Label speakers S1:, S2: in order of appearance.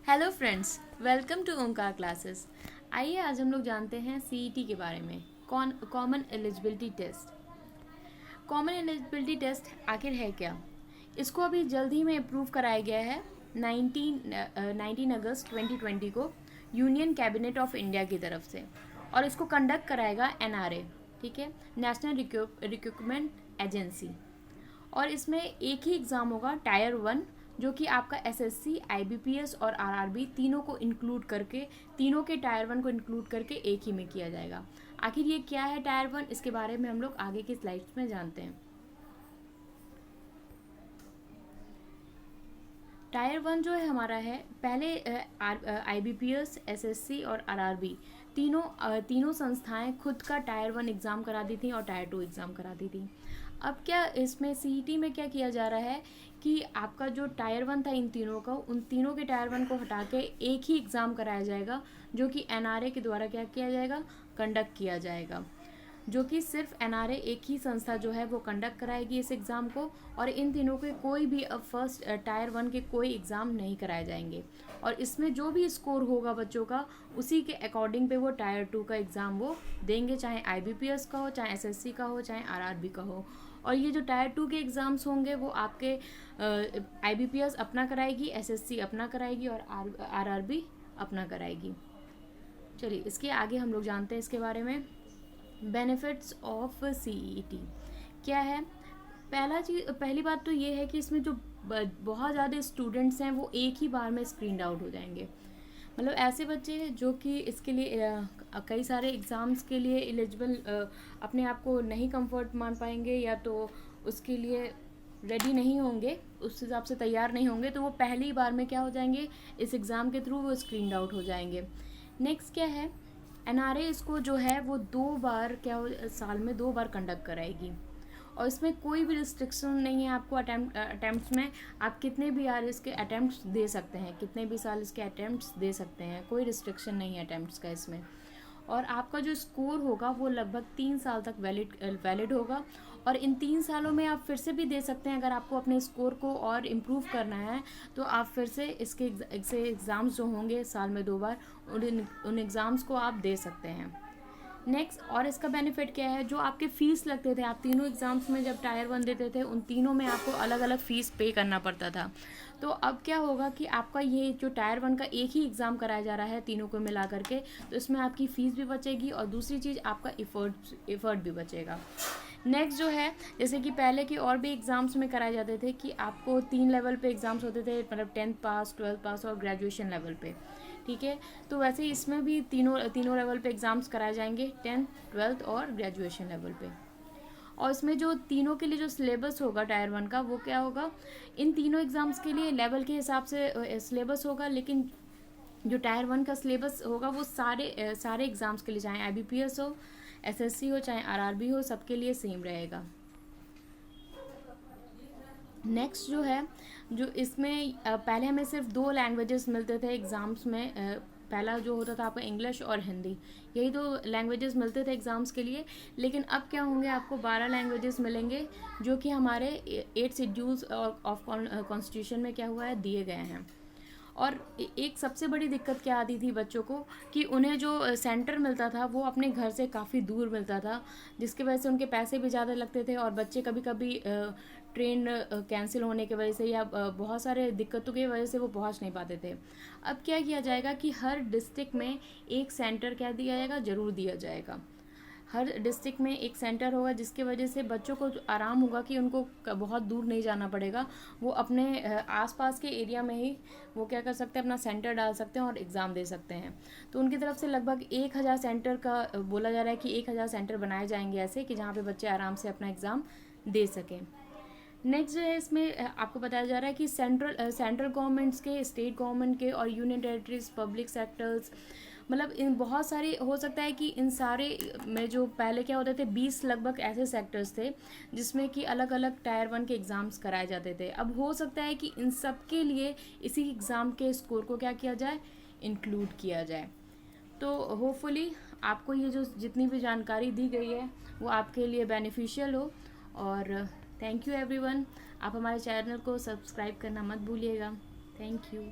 S1: Hello friends, welcome to Omkar classes. आइए आज हम लोग जानते हैं सीईटी के बारे में। Common eligibility test. Common eligibility test आखिर है क्या? इसको अभी जल्द ही में अप्रूव कराया गया है 19 अगस्त 2020 को यूनियन कैबिनेट ऑफ इंडिया की तरफ से, और इसको कंडक्ट कराएगा एनआरए, ठीक है, नेशनल रिक्रूटमेंट एजेंसी। और इसमें एक ही एग्ज़ाम होगा, टायर 1, जो कि आपका एसएससी, आईबीपीएस और आरआरबी तीनों को इंक्लूड करके, तीनों के टायर 1 को इंक्लूड करके एक ही में किया जाएगा। आखिर ये क्या है टायर 1, इसके बारे में हम लोग आगे की स्लाइड्स में जानते हैं। टायर 1 जो है हमारा है, पहले आईबीपीएस, एसएससी और आरआरबी तीनों संस्थाएं खुद का टायर 1 एग्ज़ाम कराती थी और टायर 2 एग्ज़ाम कराती थी। अब क्या इसमें सीईटी में क्या किया जा रहा है कि आपका जो टायर 1 था इन तीनों का, उन तीनों के टायर 1 को हटा के एक ही एग्ज़ाम कराया जाएगा, जो कि एनआरए के द्वारा क्या किया जाएगा, कंडक्ट किया जाएगा। जो कि सिर्फ एनआरए एक ही संस्था जो है वो कंडक्ट कराएगी इस एग्ज़ाम को, और इन तीनों के कोई भी अब फर्स्ट टायर 1 के कोई एग्ज़ाम नहीं कराए जाएंगे। और इसमें जो भी स्कोर होगा बच्चों का, उसी के अकॉर्डिंग पे वो टायर 2 का एग्ज़ाम वो देंगे, चाहे आईबीपीएस का हो, चाहे एसएससी का हो, चाहे आरआरबी का हो। और ये जो टायर 2 के एग्ज़ाम्स होंगे वो आपके आईबीपीएस अपना कराएगी, एसएससी अपना कराएगी और आरआरबी अपना कराएगी। चलिए इसके आगे हम लोग जानते हैं इसके बारे में। बेनिफिट्स ऑफ सीईटी क्या है? पहली बात तो ये है कि इसमें जो बहुत ज़्यादा स्टूडेंट्स हैं वो एक ही बार में स्क्रीन आउट हो जाएंगे। मतलब ऐसे बच्चे जो कि इसके लिए कई सारे एग्ज़ाम्स के लिए एलिजिबल अपने आप को नहीं कंफर्ट मान पाएंगे, या तो उसके लिए रेडी नहीं होंगे, उस हिसाब से तैयार नहीं होंगे, तो वो पहली बार में क्या हो जाएंगे, इस एग्ज़ाम के थ्रू वो स्क्रीन आउट हो जाएंगे। नेक्स्ट क्या है, एनआरए इसको जो है वो साल में 2 बार कंडक्ट कराएगी, और इसमें कोई भी रिस्ट्रिक्शन नहीं है आपको। अटैम्प्ट्स में आप कितने भी यार इसके अटैम्प्ट्स दे सकते हैं, कितने भी साल इसके अटैम्प्ट्स दे सकते हैं, कोई रिस्ट्रिक्शन नहीं है अटैम्प्ट्स का इसमें। और आपका जो स्कोर होगा वो लगभग 3 साल तक वैलिड होगा, और इन 3 सालों में आप फिर से भी दे सकते हैं। अगर आपको अपने स्कोर को और इम्प्रूव करना है तो आप फिर से इसके एग्ज़ाम्स जो होंगे साल में 2 बार, उन एग्ज़ाम्स को आप दे सकते हैं। नेक्स्ट, और इसका बेनिफिट क्या है, जो आपके फ़ीस लगते थे, आप तीनों एग्ज़ाम्स में जब टायर 1 देते थे उन तीनों में आपको अलग अलग फ़ीस पे करना पड़ता था। तो अब क्या होगा कि आपका ये जो टायर 1 का एक ही एग्ज़ाम कराया जा रहा है तीनों को मिला करके, तो इसमें आपकी फ़ीस भी बचेगी और दूसरी चीज़ आपका एफ़र्ट भी बचेगा। नेक्स्ट जो है, जैसे कि पहले के और भी एग्ज़ाम्स में कराए जाते थे कि आपको 3 लेवल पे एग्ज़ाम्स होते थे, मतलब 10th पास, 12th पास और ग्रेजुएशन लेवल पे, ठीक है। तो वैसे इसमें भी तीनों लेवल पे एग्ज़ाम्स कराए जाएंगे, 10th, 12th और ग्रेजुएशन लेवल पे। और इसमें जो तीनों के लिए जो सिलेबस होगा टायर 1 का, वो क्या होगा, इन तीनों एग्ज़ाम्स के लिए लेवल के हिसाब से सिलेबस होगा, लेकिन जो टायर 1 का सिलेबस होगा वो सारे एग्ज़ाम्स के लिए, चाहे आईबीपीएस हो, एसएससी हो, चाहे आरआरबी हो, सबके लिए सेम रहेगा। नेक्स्ट जो है, जो इसमें पहले हमें सिर्फ 2 लैंग्वेजेस मिलते थे एग्ज़ाम्स में। पहला जो होता था आपका इंग्लिश और हिंदी, यही 2 लैंग्वेजेस मिलते थे एग्ज़ाम्स के लिए। लेकिन अब क्या होंगे, आपको 12 लैंग्वेजेस मिलेंगे, जो कि हमारे 8 शेड्यूल्स ऑफ कॉन्स्टिट्यूशन में क्या हुआ है, दिए गए हैं। और एक सबसे बड़ी दिक्कत क्या आती थी बच्चों को, कि उन्हें जो सेंटर मिलता था वो अपने घर से काफ़ी दूर मिलता था, जिसकी वजह से उनके पैसे भी ज़्यादा लगते थे, और बच्चे कभी कभी ट्रेन कैंसिल होने की वजह से या बहुत सारे दिक्कतों की वजह से वो पहुंच नहीं पाते थे। अब क्या किया जाएगा कि हर डिस्ट्रिक्ट में एक सेंटर क्या दिया जाएगा, ज़रूर दिया जाएगा। हर डिस्ट्रिक्ट में एक सेंटर होगा, जिसकी वजह से बच्चों को आराम होगा कि उनको बहुत दूर नहीं जाना पड़ेगा, वो अपने आसपास के एरिया में ही वो क्या कर सकते हैं, अपना सेंटर डाल सकते हैं और एग्ज़ाम दे सकते हैं। तो उनकी तरफ से लगभग 1000 सेंटर का बोला जा रहा है कि 1000 सेंटर बनाए जाएंगे ऐसे, कि जहाँ पे बच्चे आराम से अपना एग्ज़ाम दे सकें। नेक्स्ट जो है, इसमें आपको बताया जा रहा है कि सेंट्रल गवर्नमेंट्स के, स्टेट गवर्नमेंट के और यूनियन टेरिटरीज, पब्लिक सेक्टर्स, मतलब इन बहुत सारे, हो सकता है कि इन सारे में जो पहले क्या होते थे, 20 लगभग ऐसे सेक्टर्स थे जिसमें कि अलग अलग टायर 1 के एग्ज़ाम्स कराए जाते थे। अब हो सकता है कि इन सब के लिए इसी एग्ज़ाम के स्कोर को क्या किया जाए, इंक्लूड किया जाए। तो होपफुली आपको ये जो जितनी भी जानकारी दी गई है वो आपके लिए बेनिफिशियल हो। और थैंक यू एवरीवन। आप हमारे चैनल को सब्सक्राइब करना मत भूलिएगा। Thank you.